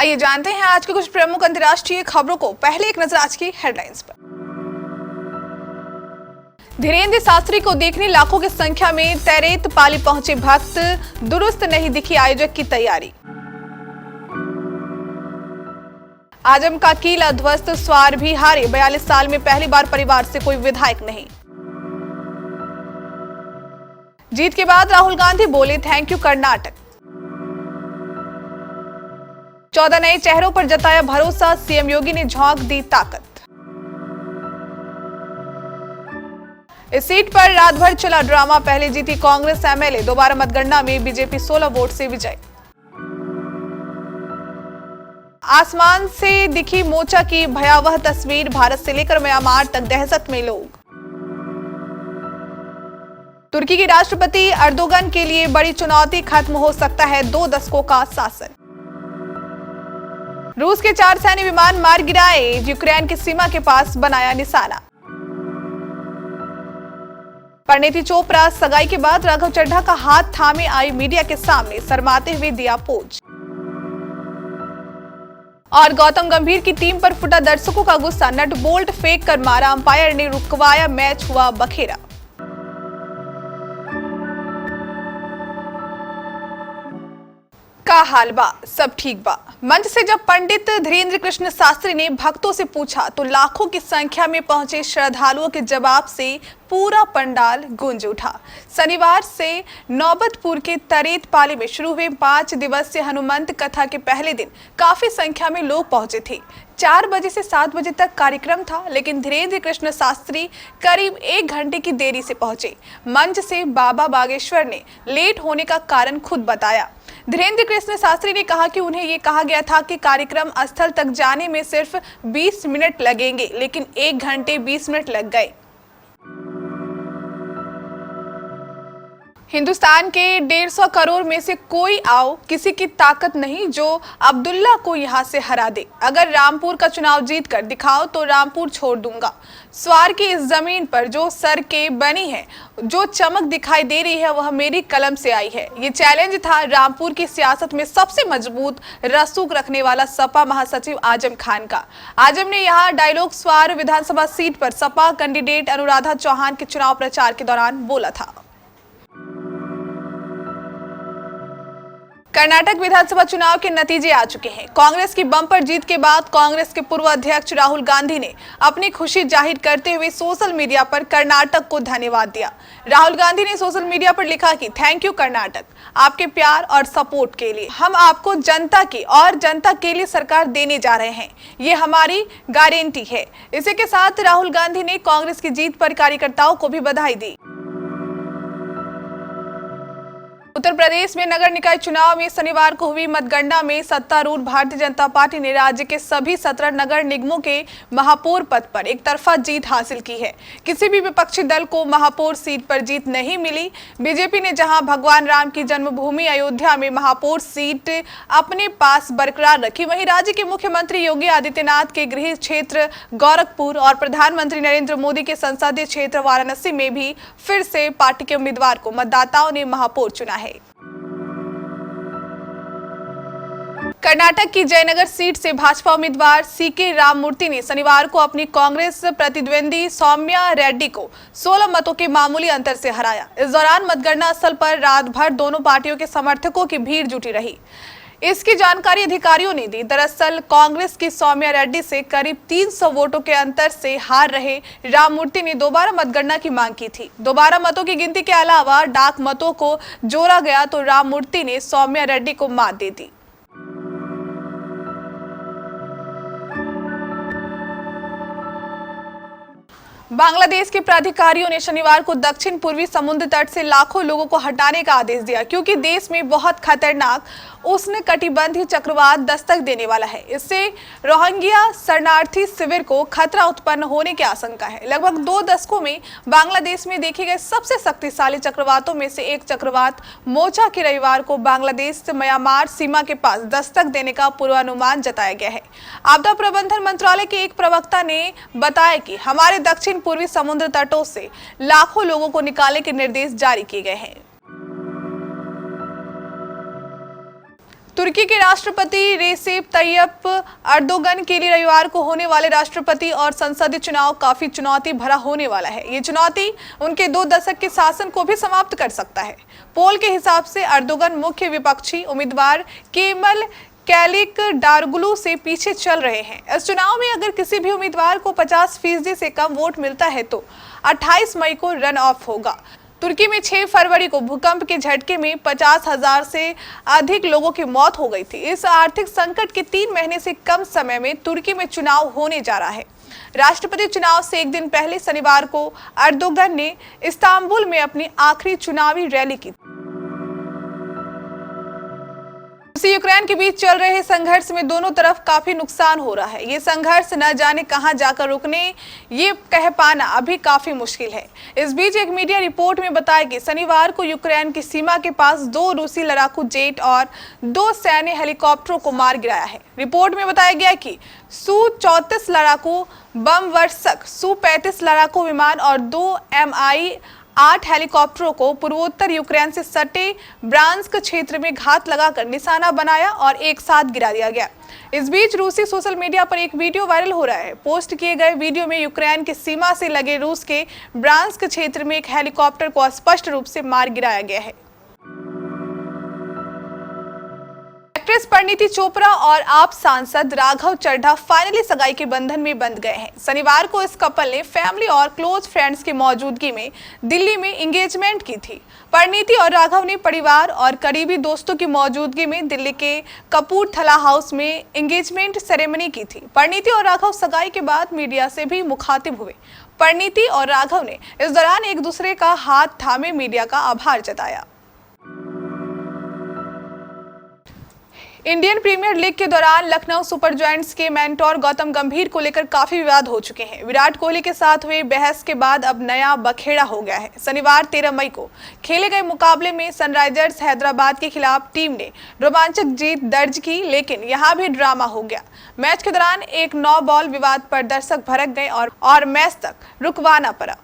आइए जानते हैं आज के कुछ प्रमुख अंतर्राष्ट्रीय खबरों को। पहले एक नजर आज की हेडलाइंस पर। धीरेन्द्र शास्त्री को देखने लाखों की संख्या में तैरेत पाली पहुंचे भक्त, दुरुस्त नहीं दिखी आयोजक की तैयारी। आजम का किला ध्वस्त, स्वार भी हारे, 42 साल में पहली बार परिवार से कोई विधायक नहीं। जीत के बाद राहुल गांधी बोले थैंक यू कर्नाटक। 14 नए चेहरों पर जताया भरोसा, सीएम योगी ने झोंक दी ताकत। इस सीट पर रात भर चला ड्रामा, पहले जीती कांग्रेस एमएलए, दोबारा मतगणना में बीजेपी 16 वोट से विजय। आसमान से दिखी मोर्चा की भयावह तस्वीर, भारत से लेकर म्यांमार तक दहशत में लोग। तुर्की के राष्ट्रपति अर्दोगन के लिए बड़ी चुनौती, खत्म हो सकता है 2 दशकों का शासन। रूस के 4 सैन्य विमान मार गिराए, यूक्रेन की सीमा के पास बनाया निशाना। परिणीति चोपड़ा सगाई के बाद राघव चड्ढा का हाथ थामे आई मीडिया के सामने, शर्माते हुए दिया पोज। और गौतम गंभीर की टीम पर फुटा दर्शकों का गुस्सा, नट बोल्ट फेंक कर मारा, अंपायर ने रुकवाया, मैच हुआ बखेरा। का हाल बा, सब ठीक बा। मंच से जब पंडित धीरेन्द्र कृष्ण शास्त्री ने भक्तों से पूछा तो लाखों की संख्या में पहुंचे श्रद्धालुओं के जवाब से पूरा पंडाल गूंज उठा। शनिवार से नौबतपुर के तरेत पाली में शुरू हुए 5 दिवसीय हनुमंत कथा के पहले दिन काफी संख्या में लोग पहुंचे थे। 4 बजे से 7 बजे तक कार्यक्रम था, लेकिन धीरेन्द्र कृष्ण शास्त्री करीब 1 घंटे की देरी से पहुंचे। मंच से बाबा बागेश्वर ने लेट होने का कारण खुद बताया। धीरेन्द्र कृष्ण शास्त्री ने कहा कि उन्हें ये कहा गया था कि कार्यक्रम स्थल तक जाने में सिर्फ 20 मिनट लगेंगे, लेकिन 1 घंटे 20 मिनट लग गए। हिंदुस्तान के 150 करोड़ में से कोई आओ, किसी की ताकत नहीं जो अब्दुल्ला को यहां से हरा दे। अगर रामपुर का चुनाव जीत कर दिखाओ तो रामपुर छोड़ दूंगा। स्वार की इस जमीन पर जो सड़कें बनी है, जो चमक दिखाई दे रही है, वह मेरी कलम से आई है। ये चैलेंज था रामपुर की सियासत में सबसे मजबूत रसूख रखने वाला सपा महासचिव आजम खान का। आजम ने यहाँ डायलॉग स्वार विधानसभा सीट पर सपा कैंडिडेट अनुराधा चौहान के चुनाव प्रचार के दौरान बोला था। कर्नाटक विधानसभा चुनाव के नतीजे आ चुके हैं। कांग्रेस की बम्पर जीत के बाद कांग्रेस के पूर्व अध्यक्ष राहुल गांधी ने अपनी खुशी जाहिर करते हुए सोशल मीडिया पर कर्नाटक को धन्यवाद दिया। राहुल गांधी ने सोशल मीडिया पर लिखा कि थैंक यू कर्नाटक, आपके प्यार और सपोर्ट के लिए। हम आपको जनता की और जनता के लिए सरकार देने जा रहे हैं, ये हमारी गारंटी है। इसी के साथ राहुल गांधी ने कांग्रेस की जीत पर कार्यकर्ताओं को भी बधाई दी। उत्तर प्रदेश में नगर निकाय चुनाव में शनिवार को हुई मतगणना में सत्तारूढ़ भारतीय जनता पार्टी ने राज्य के सभी 17 नगर निगमों के महापौर पद पर एक तरफा जीत हासिल की है। किसी भी विपक्षी दल को महापौर सीट पर जीत नहीं मिली। बीजेपी ने जहां भगवान राम की जन्मभूमि अयोध्या में महापौर सीट अपने पास बरकरार रखी, वहीं राज्य के मुख्यमंत्री योगी आदित्यनाथ के गृह क्षेत्र गोरखपुर और प्रधानमंत्री नरेंद्र मोदी के संसदीय क्षेत्र वाराणसी में भी फिर से पार्टी के उम्मीदवार को मतदाताओं ने महापौर चुना है। कर्नाटक की जयनगर सीट से भाजपा उम्मीदवार सीके राममूर्ति ने शनिवार को अपनी कांग्रेस प्रतिद्वंदी सौम्या रेड्डी को 16 मतों के मामूली अंतर से हराया। इस दौरान मतगणना स्थल पर रात भर दोनों पार्टियों के समर्थकों की भीड़ जुटी रही। इसकी जानकारी अधिकारियों ने दी। दरअसल कांग्रेस की सौम्या रेड्डी से करीब 300 वोटों के अंतर से हार रहे राममूर्ति ने दोबारा मतगणना की मांग की थी। दोबारा मतों की गिनती के अलावा डाक मतों को जोड़ा गया तो राममूर्ति ने सौम्या रेड्डी को मात दे दी। बांग्लादेश के प्राधिकारियों ने शनिवार को दक्षिण पूर्वी समुद्र तट से लाखों लोगों को हटाने का आदेश दिया, क्योंकि देश में बहुत खतरनाक उष्णकटिबंधीय चक्रवात दस्तक देने वाला है। इससे रोहिंग्या शरणार्थी शिविर को खतरा उत्पन्न होने की आशंका है। लगभग 2 दशकों में बांग्लादेश में देखे गए सबसे शक्तिशाली चक्रवातों में से एक चक्रवात मोचा के रविवार को बांग्लादेश से म्यांमार सीमा के पास दस्तक देने का पूर्वानुमान जताया गया है। आपदा प्रबंधन मंत्रालय के एक प्रवक्ता ने बताया कि हमारे दक्षिण पूर्वी समुद्र तटों से लाखों लोगों को निकालने के निर्देश जारी किए गए हैं। तुर्की के राष्ट्रपति रेसेप तैयप अर्दोगन के लिए रविवार को होने वाले राष्ट्रपति और संसदीय चुनाव काफी चुनौती भरा होने वाला है। ये चुनौती उनके 2 दशक के शासन को भी समाप्त कर सकता है। पोल के हिसाब से अर्दोगन मुख्य विपक्षी उम्मीदवार केमल क्लिचदारोग्लू से पीछे चल रहे हैं। इस चुनाव में अगर किसी भी उम्मीदवार को 50% से कम वोट मिलता है तो 28 मई को रन ऑफ होगा। तुर्की में 6 फरवरी को भूकंप के झटके में 50,000 से अधिक लोगों की मौत हो गई थी। इस आर्थिक संकट के 3 महीने से कम समय में तुर्की में चुनाव होने जा रहा है। राष्ट्रपति चुनाव से एक दिन पहले शनिवार को अर्दोगन ने इस्तांबुल में अपनी आखिरी चुनावी रैली की। यूक्रेन के बीच चल रहे संघर्ष में दोनों तरफ काफी नुकसान हो रहा है। ये संघर्ष न जाने कहां जाकर रुकने, ये कह पाना अभी काफी मुश्किल है। इस बीच एक मीडिया रिपोर्ट में बताया कि शनिवार को यूक्रेन की सीमा के पास 2 रूसी लड़ाकू जेट और 2 सैन्य हेलीकॉप्टरों को मार गिराया है। रिपोर्ट में बताया गया कि Su-34 लड़ाकू बम वर्षक, Su-35 लड़ाकू विमान और 2 Mi-8 हेलीकॉप्टरों को पूर्वोत्तर यूक्रेन से सटे ब्रांस्क क्षेत्र में घात लगाकर निशाना बनाया और एक साथ गिरा दिया गया। इस बीच रूसी सोशल मीडिया पर एक वीडियो वायरल हो रहा है। पोस्ट किए गए वीडियो में यूक्रेन की सीमा से लगे रूस के ब्रांस्क क्षेत्र में एक हेलीकॉप्टर को स्पष्ट रूप से मार गिराया गया है। एक्ट्रेस परिणीति चोपड़ा और आप सांसद राघव चड्ढा फाइनली सगाई के बंधन में बंध गए हैं। शनिवार को इस कपल ने फैमिली और क्लोज फ्रेंड्स की मौजूदगी में दिल्ली में एंगेजमेंट की थी। परिणीति और राघव ने परिवार और करीबी दोस्तों की मौजूदगी में दिल्ली के कपूरथला हाउस में एंगेजमेंट सेरेमनी की थी। परिणीति और राघव सगाई के बाद मीडिया से भी मुखातिब हुए। परिणीति और राघव ने इस दौरान एक दूसरे का हाथ थामे मीडिया का आभार जताया। इंडियन प्रीमियर लीग के दौरान लखनऊ सुपर जायंट्स के मेंटोर गौतम गंभीर को लेकर काफी विवाद हो चुके हैं। विराट कोहली के साथ हुई बहस के बाद अब नया बखेड़ा हो गया है। शनिवार 13 मई को खेले गए मुकाबले में सनराइजर्स हैदराबाद के खिलाफ टीम ने रोमांचक जीत दर्ज की, लेकिन यहां भी ड्रामा हो गया। मैच के दौरान एक 9 बॉल विवाद पर दर्शक भड़क गए और मैच तक रुकवाना पड़ा।